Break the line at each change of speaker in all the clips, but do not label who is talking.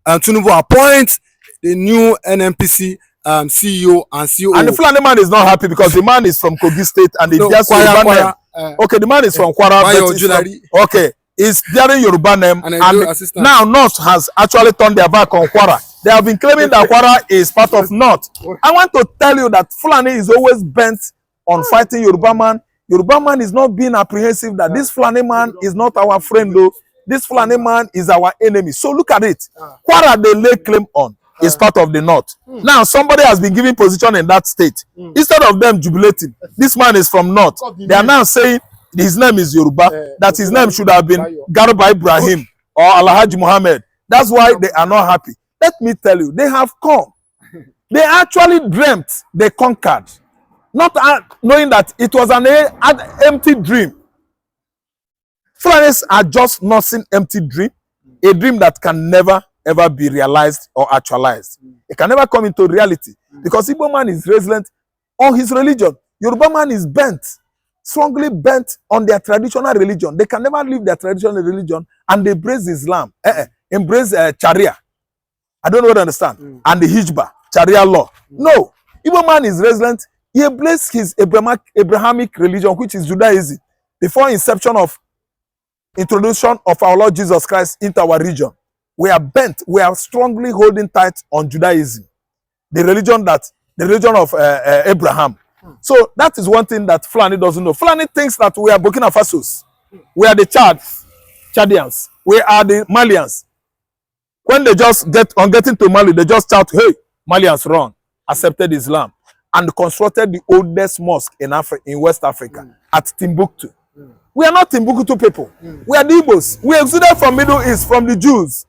Tinubu appoint the new Nnpc CEO and COO.
And the Fulani man is not happy because the man is from Kogi State and the Yoruba name. Okay, the man is from Kwara. Okay, he's bearing Yoruba name, and now North has actually turned their back on Kwara. They have been claiming that Kwara is part of North. I want to tell you that Fulani is always bent on fighting Yoruba man. Yoruba man is not being apprehensive that this Fulani man is not our friend though. This Fulani man is our enemy. So look at it. Kwara they lay claim on is part of the North. Now somebody has been given position in that state. Instead of them jubilating, this man is from North. They are now saying his name is Yoruba, that his name should have been Garuba Ibrahim or Alhaji Muhammad. That's why they are not happy. Let me tell you, they have come. They actually dreamt they conquered, not knowing that it was an empty dream. Fulanis are just nursing empty dream, a dream that can never ever be realized or actualized. It can never come into reality because Igbo man is resilient on his religion. Yoruba man is bent, strongly bent on their traditional religion. They can never leave their traditional religion and they embrace Islam, embrace Sharia. I don't know what to understand. And the Hijba, Sharia law. No, Igbo man is resilient. He embraced his Abrahamic religion, which is Judaism, before inception of introduction of our Lord Jesus Christ into our region. We are bent, we are strongly holding tight on Judaism, the religion of Abraham. So that is one thing that Fulani doesn't know. Fulani thinks that we are Burkina Fasos, we are the Chadians, we are the Malians. When they just getting to Mali, they just shout, hey, Malians run, accepted Islam, and constructed the oldest mosque in West Africa at Timbuktu. We are not Timbuktu people. We are the Igbos. We exuded from Middle East, from the Jews.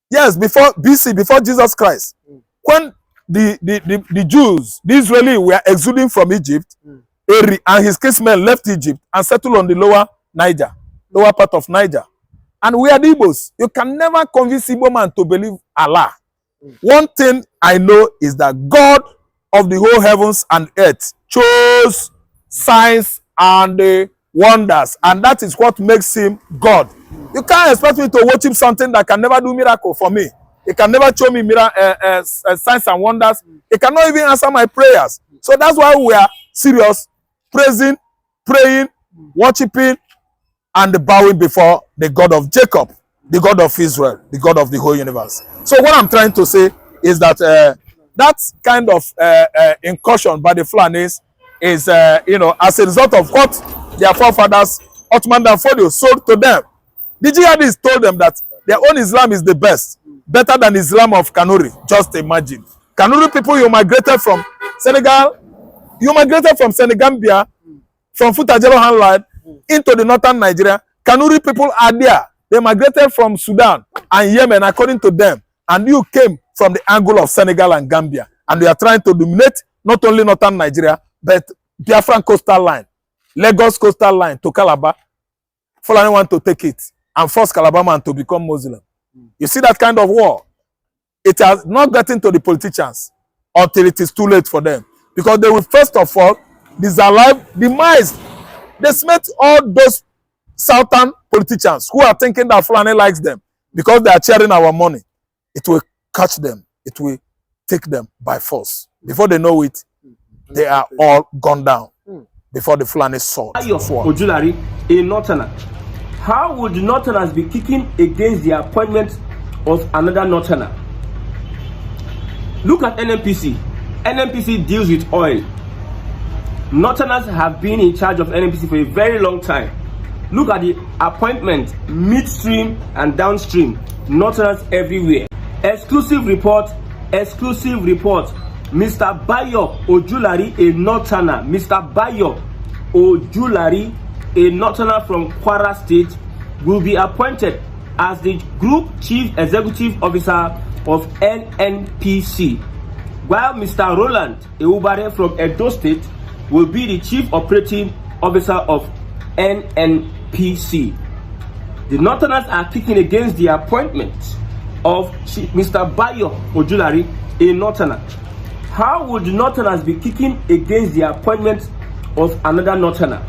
Yes, before BC, before Jesus Christ. When the Jews, the Israelis were exuding from Egypt, Eri and his kinsmen left Egypt and settled on the lower part of Niger. And we are the Igbos. You can never convince Igbo man to believe Allah. One thing I know is that God of the whole heavens and earth chose signs and wonders, and that is what makes him God. You can't expect me to worship something that can never do miracle for me. It can never show me signs and wonders. It cannot even answer my prayers. So that's why we are serious, praising, praying, worshiping, and bowing before the God of Jacob, the God of Israel, the God of the whole universe. So what I'm trying to say is that that kind of incursion by the Fulanis is, as a result of what their forefathers, Ottoman Danfodio, sold to them. The jihadists told them that their own Islam is the best, better than Islam of Kanuri. Just imagine. Kanuri people, you migrated from Senegal, Senegambia, from Futajelo Handline into the northern Nigeria. Kanuri people are there. They migrated from Sudan and Yemen, according to them. And you came from the angle of Senegal and Gambia. And we are trying to dominate not only northern Nigeria, but Biafran coastal line, Lagos coastal line to Calabar. Fulani want to take it and force Calabar man to become Muslim. You see that kind of war? It has not gotten to the politicians until it is too late for them. Because they will first of all demise. They smite all those southern politicians who are thinking that Fulani likes them because they are sharing our money. It will catch them. It will take them by force. Before they know it, they are all gone down before the Fulani sword.
Ojulari, a Northerner. How would Northerners be kicking against the appointment of another Northerner? Look at Nnpc. Nnpc deals with oil. Northerners have been in charge of Nnpc for a very long time. Look at the appointment midstream and downstream. Northerners everywhere. Exclusive report. Mr. Bayo Ojulari, a Northerner. Mr. Bayo Ojulari, a Northerner from Kwara State, will be appointed as the Group Chief Executive Officer of Nnpc, while Mr. Roland Eubare from Edo State will be the Chief Operating Officer of Nnpc. The Northerners are kicking against the appointment of Mr. Bayo Ojulari, a Northerner. How would Northerners be kicking against the appointment of another Northerner?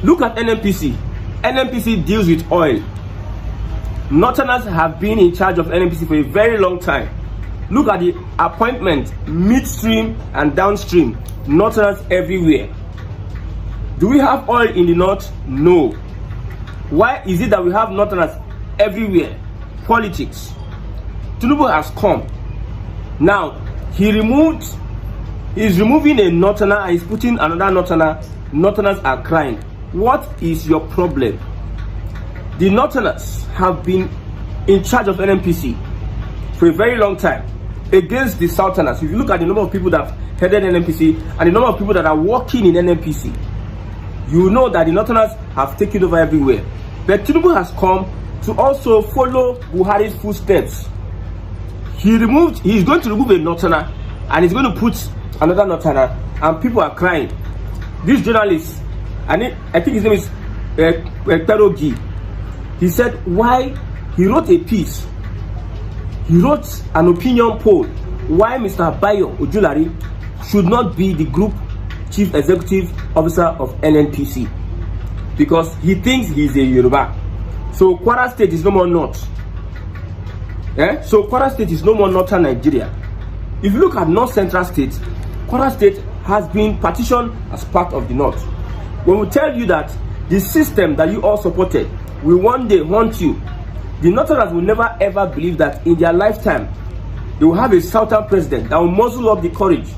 Look at Nnpc. Nnpc deals with oil. Northerners have been in charge of Nnpc for a very long time. Look at the appointment, midstream and downstream. Northerners everywhere. Do we have oil in the north? No. Why is it that we have Northerners everywhere? Politics. Tinubu has come. Now, he's removing a Northerner and he's putting another Northerner. Northerners are crying. What is your problem? The Northerners have been in charge of Nnpc for a very long time against the Southerners. If you look at the number of people that have headed Nnpc and the number of people that are working in Nnpc, you know that the Northerners have taken over everywhere. But Tinubu has come to also follow Buhari's footsteps. He's going to remove a Northerner and he's going to put another Northerner, and people are crying. This journalist, I think his name is Perogi, he said why he wrote a piece. He wrote an opinion poll why Mr. Bayo Ojulari should not be the group chief executive officer of Nnpc, because he thinks he's a Yoruba. So Kwara State is no more North. So Kwara State is no more Northern Nigeria. If you look at North Central State, Kwara State has been partitioned as part of the North. When we tell you that the system that you all supported will one day haunt you, the Northerners will never ever believe that in their lifetime they will have a Southern president that will muzzle up the courage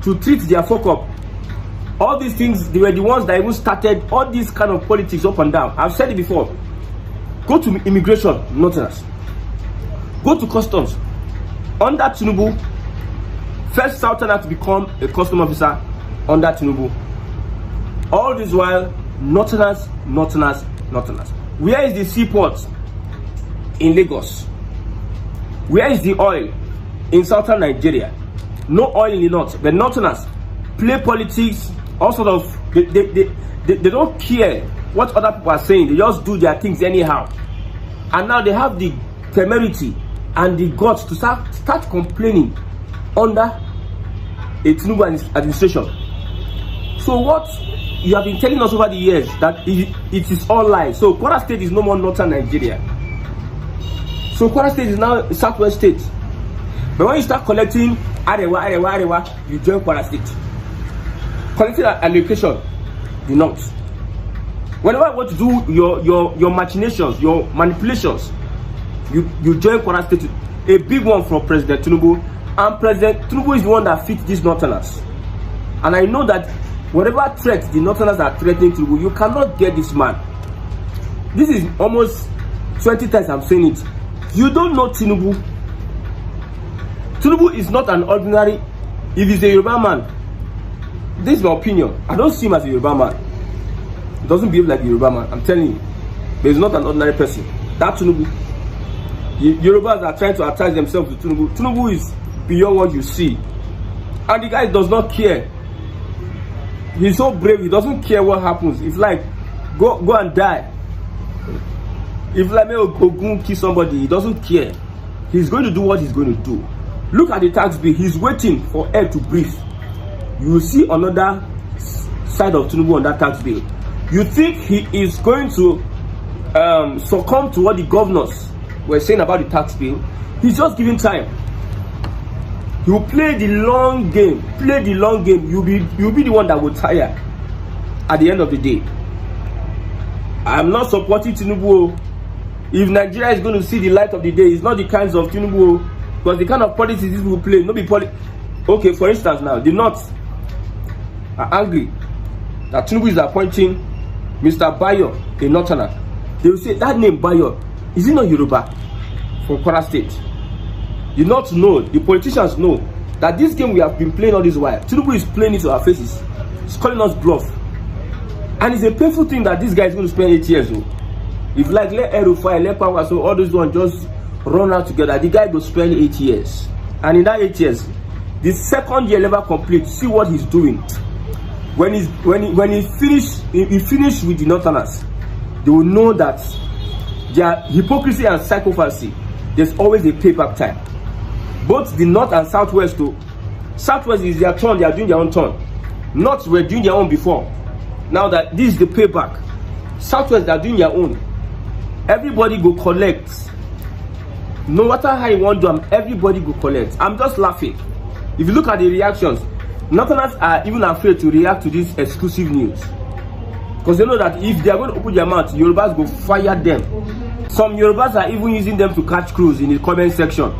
to treat their fuck up. All these things, they were the ones that even started all these kind of politics up and down. I've said it before. Go to immigration, Northerners. Go to customs. Under Tinubu, first Southerner to become a custom officer under Tinubu. All this while, Northerners. Where is the seaport? In Lagos. Where is the oil? In southern Nigeria. No oil in the north. The Northerners play politics, all sort of, they don't care what other people are saying. They just do their things anyhow. And now they have the temerity and the guts to start complaining under a Tinubu administration. So what you have been telling us over the years, that it is all lies. So Kwara State is no more Northern Nigeria. So Kwara State is now Southwest State. But when you start collecting Arewa, you join Kwara State. Collecting allocation, the North. Whenever I want to do your machinations, your manipulations, you join Kwara State. A big one from President Tinubu. And President Tinubu is the one that fits these Northerners. And I know that whatever threat the Northerners are threatening Tinubu, you cannot get this man. This is almost 20 times I'm saying it. You don't know Tinubu. Tinubu is not an ordinary. If he's a Yoruba man, this is my opinion. I don't see him as a Yoruba man. He doesn't behave like a Yoruba man. I'm telling you. But he's not an ordinary person. That Tinubu. Yorubas are trying to attach themselves to Tinubu. Tinubu is beyond what you see. And the guy does not care. He's so brave, he doesn't care what happens. It's like, go and die. If like Ogun kill somebody, he doesn't care. He's going to do what he's going to do. Look at the tax bill. He's waiting for air to breathe. You will see another side of Tinubu on that tax bill. You think he is going to succumb to what the governors were saying about the tax bill? He's just giving time. He will play the long game. Play the long game. You'll be the one that will tire at the end of the day. I'm not supporting Tinubu. If Nigeria is going to see the light of the day, it's not the kinds of Tinubu, because the kind of politics these people play, no be okay, for instance now, the North are angry that Tinubu is appointing Mr. Bayo, a Northerner. They will say, that name Bayo, is it not Yoruba from Kwara State? The North know, the politicians know that this game we have been playing all this while, Tinubu is playing it to our faces. He's calling us bluff. And it's a painful thing that this guy is going to spend 8 years. If like let Erufai, let Power, so all those ones just run out together, the guy will spend 8 years. And in that 8 years, the second year never complete. See what he's doing. When he finish with the Northerners, they will know that their hypocrisy and psychopathy, there's always a payback time. Both the North and Southwest too. Southwest is their turn, they are doing their own turn. North were doing their own before. Now that this is the payback, Southwest they are doing their own. everybody go collect. No matter how you want to do them, everybody go collect. I'm just laughing. If you look at the reactions, Northerners are even afraid to react to this exclusive news, because they know that if they are going to open their mouth, Yorubas go fire them. Some Yorubas are even using them to catch crews in the comment section.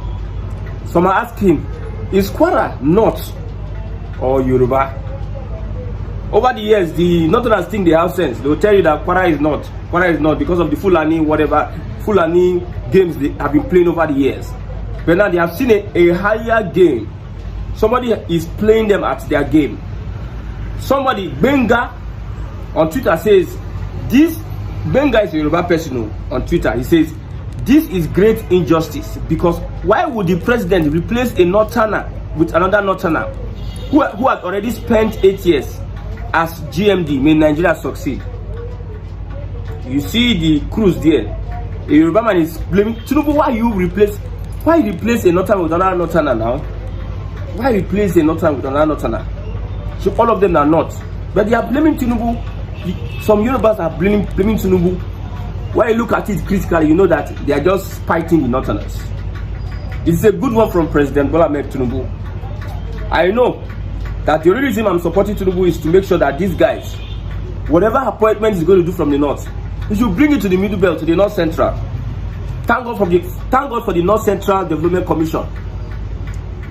Some are asking, is Kwara North or Yoruba? Over the years, the Northerners think they have sense. They will tell you that Kwara is not. Kwara is not because of the Fulani, whatever, Fulani games they have been playing over the years. But now they have seen a higher game. Somebody is playing them at their game. Somebody, Benga, on Twitter says, this, Benga is a Yoruba person on Twitter. He says, this is great injustice, because why would the president replace a Northerner with another Northerner who has already spent 8 years as GMD? May Nigeria succeed? You see the cruise there. A Yoruba man is blaming Tinubu. Why replace a Northerner with another Northerner now? Why replace a Northerner with another Northerner? So all of them are not. But they are blaming Tinubu. Some Yorubas are blaming Tinubu. When you look at it critically, you know that they are just fighting the Northerners. It's a good one from President Bola Ahmed Tinubu. I know that the only reason I'm supporting Tinubu is to make sure that these guys, whatever appointment is going to do from the north, he should bring it to the middle belt, to the north central. Thank God for the North Central Development Commission.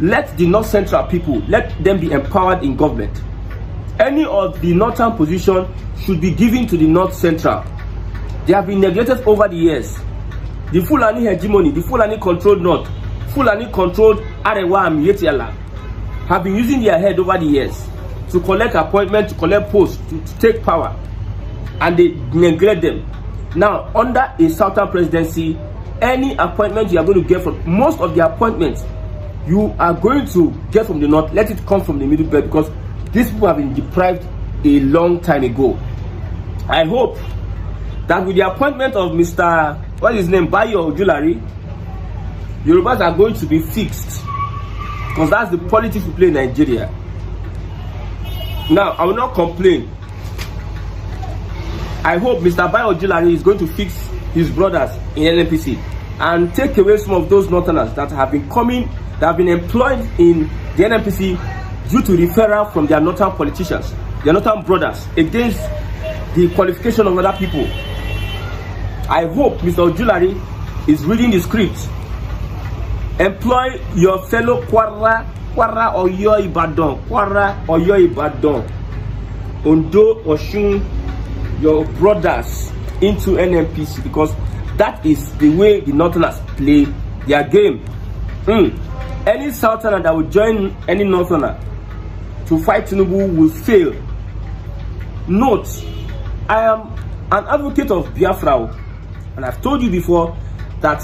Let the North Central people, let them be empowered in government. Any of the northern position should be given to the North Central. They have been neglected over the years. The Fulani hegemony, the Fulani controlled North, Fulani controlled Arewa and Yetiala, have been using their head over the years to collect appointments, to collect posts, to take power, and they neglect them. Now, under a Southern presidency, any appointment you are going to get from, most of the appointments you are going to get from the North, let it come from the middle belt, because these people have been deprived a long time ago. I hope that with the appointment of Mr. what is his name, Bayo Ojulari, Yorubas are going to be fixed, because that's the politics we play in Nigeria. Now, I will not complain. I hope Mr. Bayo Ojulari is going to fix his brothers in Nnpc and take away some of those Northerners that have been coming, that have been employed in the Nnpc due to referral from their Northern politicians, their Northern brothers, against the qualification of other people. I hope Mr. Ojulari is reading the script. Employ your fellow Kwara Oyo Ibadan, Kwara Oyo Ibadan, Ondo, Oshun, your brothers into Nnpc, because that is the way the Northerners play their game. Any Southerner that will join any Northerner to fight Tinubu will fail. Note, I am an advocate of Biafra, and I've told you before that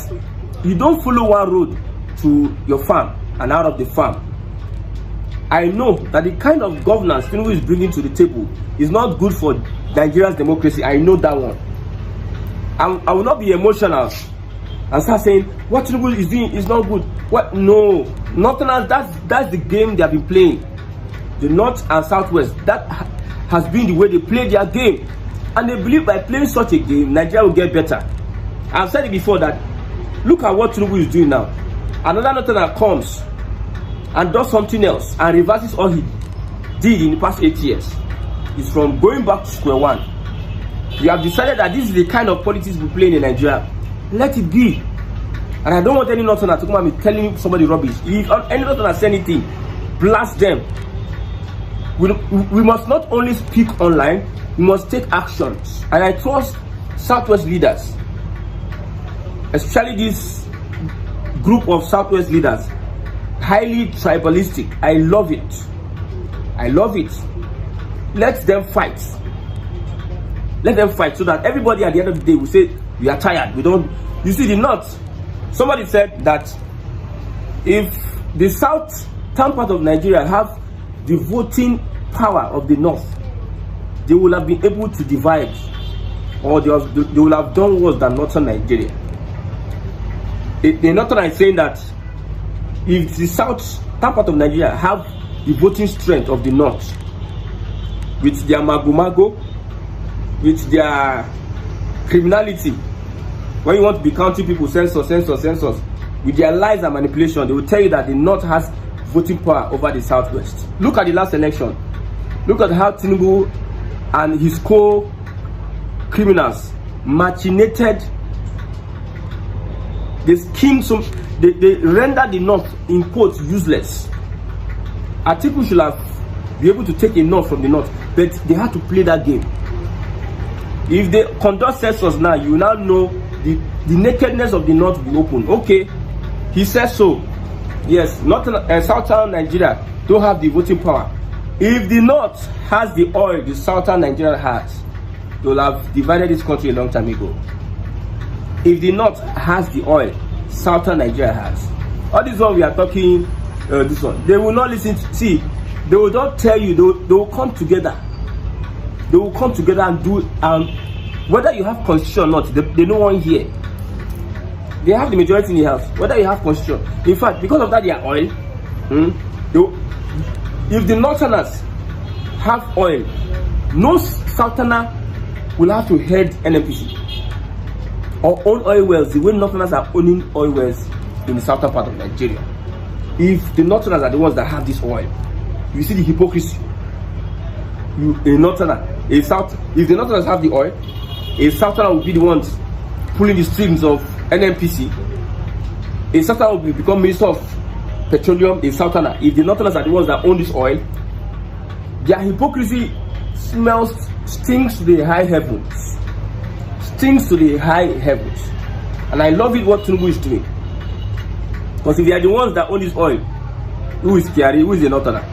you don't follow one road to your farm and out of the farm. I know that the kind of governance Tinubu is bringing to the table is not good for Nigeria's democracy. I know that one. I will not be emotional and start saying what Tinubu is doing is not good. What? No, nothing else. That's the game they have been playing. The North and Southwest, that has been the way they play their game, and they believe by playing such a game, Nigeria will get better. I've said it before that look at what Tinubu is doing now. Another Northerner comes and does something else and reverses all he did in the past 8 years. It's from going back to square one. We have decided that this is the kind of politics we play in Nigeria. Let it be. And I don't want any Northerner to come and be telling somebody rubbish. If any Northerner say anything, blast them. We must not only speak online, we must take actions. And I trust Southwest leaders, especially this group of Southwest leaders, highly tribalistic. I love it. I love it. Let them fight. Let them fight so that everybody at the end of the day will say, we are tired. We don't. You see, the North, somebody said that if the southern part of Nigeria have the voting power of the North, they will have been able to divide, or they will have done worse than Northern Nigeria. The Northern is saying that if the southern part of Nigeria have the voting strength of the North, with their mago-mago, with their criminality, when you want to be counting people, census, with their lies and manipulation, they will tell you that the North has voting power over the Southwest. Look at the last election. Look at how Tinubu and his co-criminals machinated. They schemed they rendered the North, in quotes, useless. Atiku should have been able to take a North from the North, but they had to play that game. If they conduct census now, you now know the nakedness of the North will be open. Okay, he says so. Yes, Southern Nigeria don't have the voting power. If the North has the oil the Southern Nigeria has, they will have divided this country a long time ago. If the North has the oil Southern Nigeria has, all this one we are talking, this one, they will not listen to, see, they will not tell you, they will come together. They will come together and do, whether you have constitution or not, they don't want here. They have the majority in the house, whether you have constitution. In fact, because of that, their oil, if the Northerners have oil, no Southerner will have to head Nnpc or own oil wells the way Northerners are owning oil wells in the southern part of Nigeria. If the Northerners are the ones that have this oil, you see the hypocrisy. If the Northerners have the oil, a Southerner will be the ones pulling the strings of Nnpc. A Southerner will become Minister of Petroleum, a Southerner. If the Northerners are the ones that own this oil, their hypocrisy stings to the high heavens. Stings to the high heavens. And I love it what Tinubu is doing. Because if they are the ones that own this oil, who is Kiari, who is the Northerner?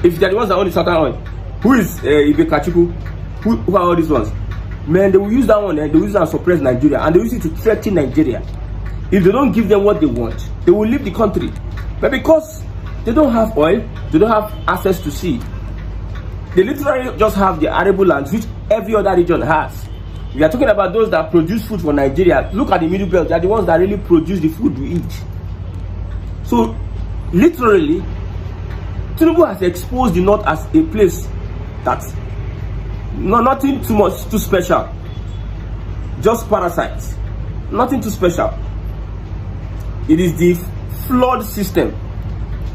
If they are the ones that own the Southern oil, who is Ibekachuku? Who are all these ones? Man, they will use that one, they will use that to suppress Nigeria, and they will use it to threaten Nigeria. If they don't give them what they want, they will leave the country. But because they don't have oil, they don't have access to sea, they literally just have the arable lands, which every other region has. We are talking about those that produce food for Nigeria. Look at the middle belt, they are the ones that really produce the food we eat. So, literally, Tinubu has exposed the North as a place that's nothing too special. Just parasites. Nothing too special. It is the flawed system,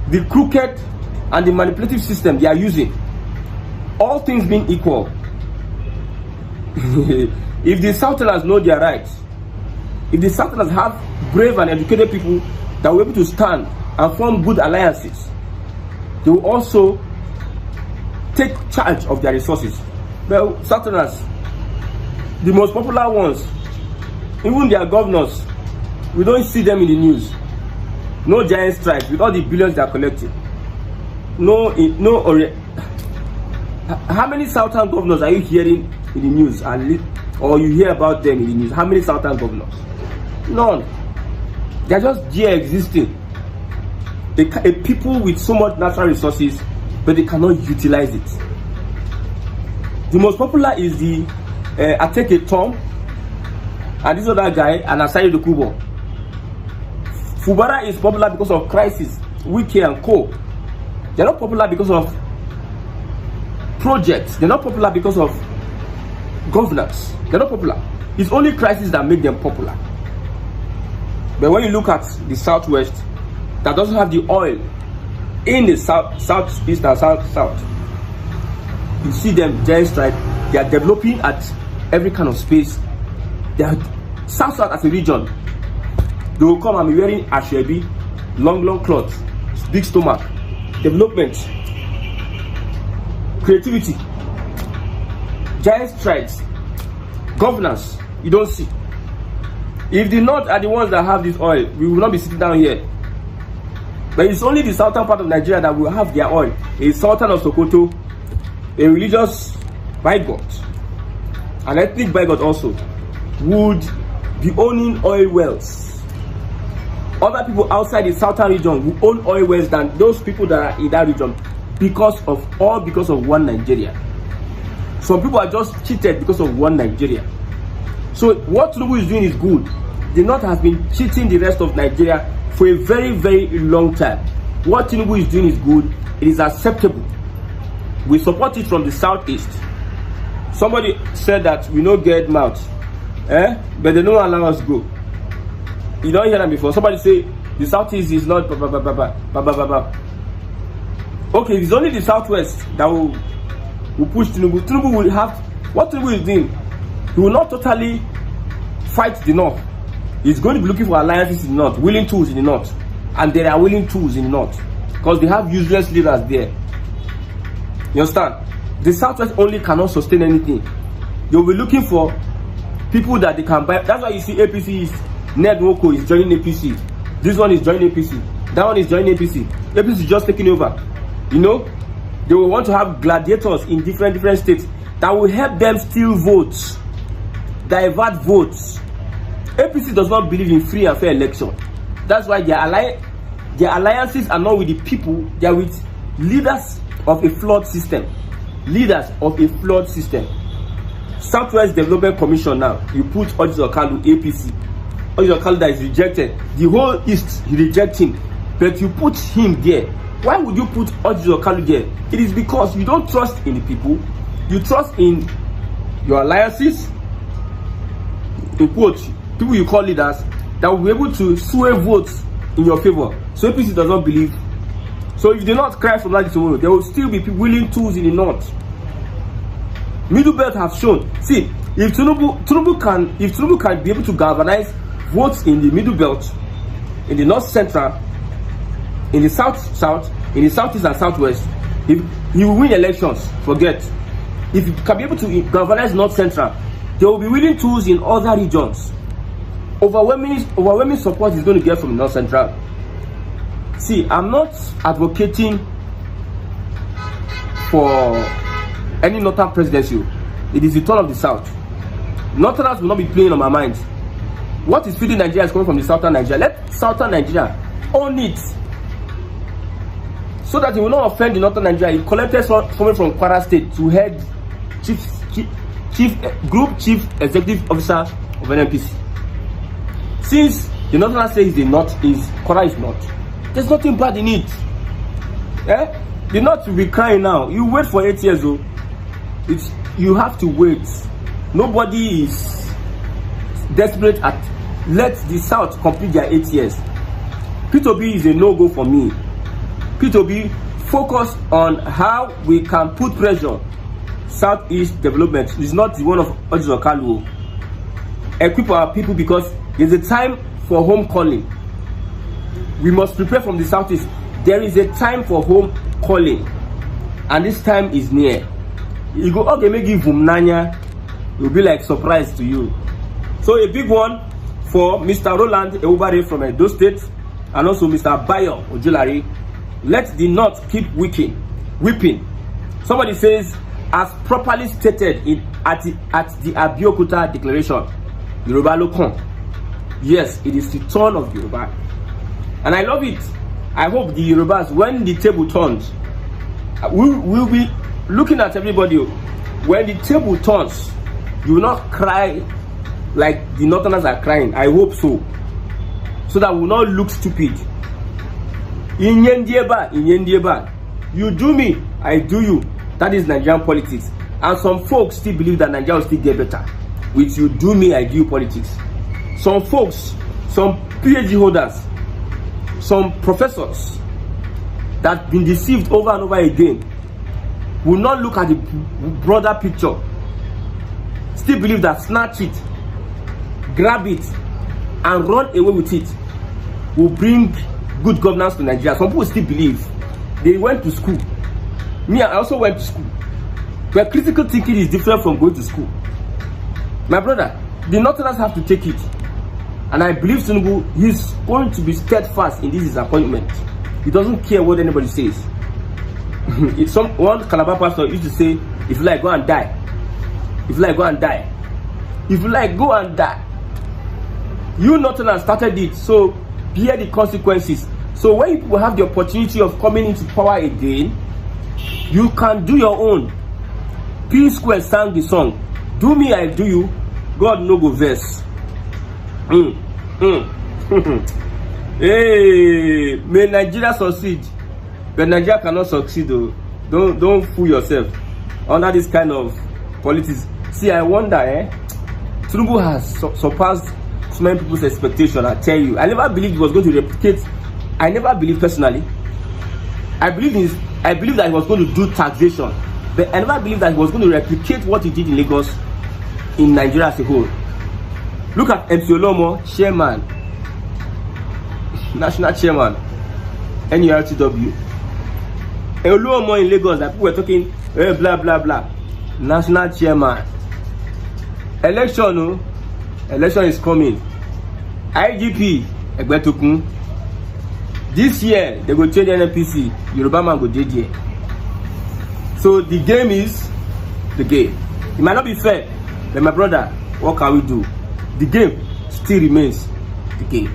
the crooked and the manipulative system they are using. All things being equal, if the Southerners know their rights, if the Southerners have brave and educated people that will be able to stand and form good alliances, they will also take charge of their resources. Well, Southerners, the most popular ones, even their governors, we don't see them in the news. No giant strike with all the billions they are collecting. How many Southern governors are you hearing in the news, or you hear about them in the news? How many Southern governors? None. They are just there existing. A people with so much natural resources, but they cannot utilize it. The most popular is the Ateke Tom, and this other guy, and Asai Dokubo. Fubara is popular because of crisis, Wiki and Co. They're not popular because of projects. They're not popular because of governance. They're not popular. It's only crisis that make them popular. But when you look at the Southwest, that doesn't have the oil in the southeast and south, you see them giant strike. They are developing at every kind of space. They are south as a region. They will come and be wearing ashwebi, long clothes, big stomach, development, creativity, giant strides, governance. You don't see. If the North are the ones that have this oil, we will not be sitting down here. But it's only the southern part of Nigeria that will have their oil. A sultan of Sokoto, a religious bigot, an ethnic bigot also, would be owning oil wells. Other people outside the southern region will own oil wells than those people that are in that region because of one Nigeria. Some people are just cheated because of one Nigeria. So what Tinubu is doing is good. The North has been cheating the rest of Nigeria for a very, very long time. What Tinubu is doing is good. It is acceptable. We support it from the southeast. Somebody said that we no get mouth. But they don't allow us go. You don't hear that before. Somebody say the southeast is not okay, if it's only the southwest that will push Tinubu. Tinubu will have what Tinubu is doing. He will not totally fight the north. He's going to be looking for alliances in the north, willing tools in the north, and there are willing tools in the north because they have useless leaders there. You understand? The southwest only cannot sustain anything. You'll be looking for people that they can buy. That's why you see APC is Ned Nwoko is joining APC. This one is joining APC. That one is joining APC. APC is just taking over. You know, they will want to have gladiators in different states that will help them steal votes, divert votes. APC does not believe in free and fair election. That's why their alliances are not with the people. They are with leaders of a flawed system. Leaders of a flawed system. Southwest Development Commission now, you put Ojiso Kalu, APC. Ojiso Kalu that is rejected. The whole East, you reject him. But you put him there. Why would you put Ojiso Kalu there? It is because you don't trust in the people. You trust in your alliances. In quote, people you call leaders that will be able to sway votes in your favor. So APC does not believe. So if they not cry from that tomorrow, there will still be people willing tools in the north. Middle belt have shown. See, if Tinubu can be able to galvanize votes in the middle belt, in the north central, in the south, in the southeast and southwest, if he will win elections, forget. If he can be able to galvanize north central, there will be willing tools in other regions. Overwhelming support is going to get from north central. See, I'm not advocating for any northern presidency. It is the turn of the south. Northerners will not be playing on my mind. What is feeding Nigeria is coming from the southern Nigeria. Let southern Nigeria own it, so that it will not offend the northern Nigeria. He collected someone from Kwara State to head group chief executive officer of Nnpc. Since the northern says the north is Kwara is not, there's nothing bad in it. The north will be crying now. You wait for 8 years though. You have to wait. Nobody is desperate at let the south complete their 8 years. P2B is a no-go for me. P2B focus on how we can put pressure. Southeast development is not the one of Ojiso Kalu. Equip our people because there's a time for home calling. We must prepare from the southeast. There is a time for home calling, and this time is near. You go, okay, maybe Vumnanya will be like surprise to you. So a big one for Mr. Roland Eubare from Edo State, and also Mr. Bayo Ojulari. Let the north keep weeping. Somebody says, as properly stated at the Abeokuta Declaration, Yoruba Lokon. Yes, it is the turn of Yoruba, and I love it. I hope the Yorubas, when the table turns, we'll be looking at everybody. When the table turns, you will not cry like the northerners are crying. I hope so, so that we will not look stupid. Inyendieba, you do me, I do you. That is Nigerian politics, and some folks still believe that Nigeria will still get better with you do me, I do you politics. Some folks, some PhD holders, some professors that have been deceived over and over again will not look at the broader picture. Still believe that snatch it, grab it, and run away with it will bring good governance to Nigeria. Some people still believe. They went to school. Me, I also went to school. But critical thinking is different from going to school. My brother, the Northerners have to take it. And I believe Tinubu, he's going to be steadfast in this disappointment. He doesn't care what anybody says. One Calabar pastor used to say, if you like, go and die. If you like, go and die. If you like, go and die. You Northerners started it, so bear the consequences. So when people have the opportunity of coming into power again, you can do your own. P Square sang the song, do me, I do you. God no go verse. Hey, may Nigeria succeed, but Nigeria cannot succeed though. Don't fool yourself under this kind of politics. See, I wonder, Tinubu has surpassed so many people's expectation. I tell you, I never believed he was going to replicate. I never believed personally. I believe that he was going to do taxation, but I never believed that he was going to replicate what he did in Lagos in Nigeria as a whole. Look at MC Olomo, chairman, national chairman, NURTW. Olomo in Lagos, that people were talking, blah blah blah. National chairman. Election is coming. IGP Egbetokun. This year they go change Nnpc. Yoruba man go there. So the game is the game. It might not be fair, but my brother, what can we do? The game still remains the game.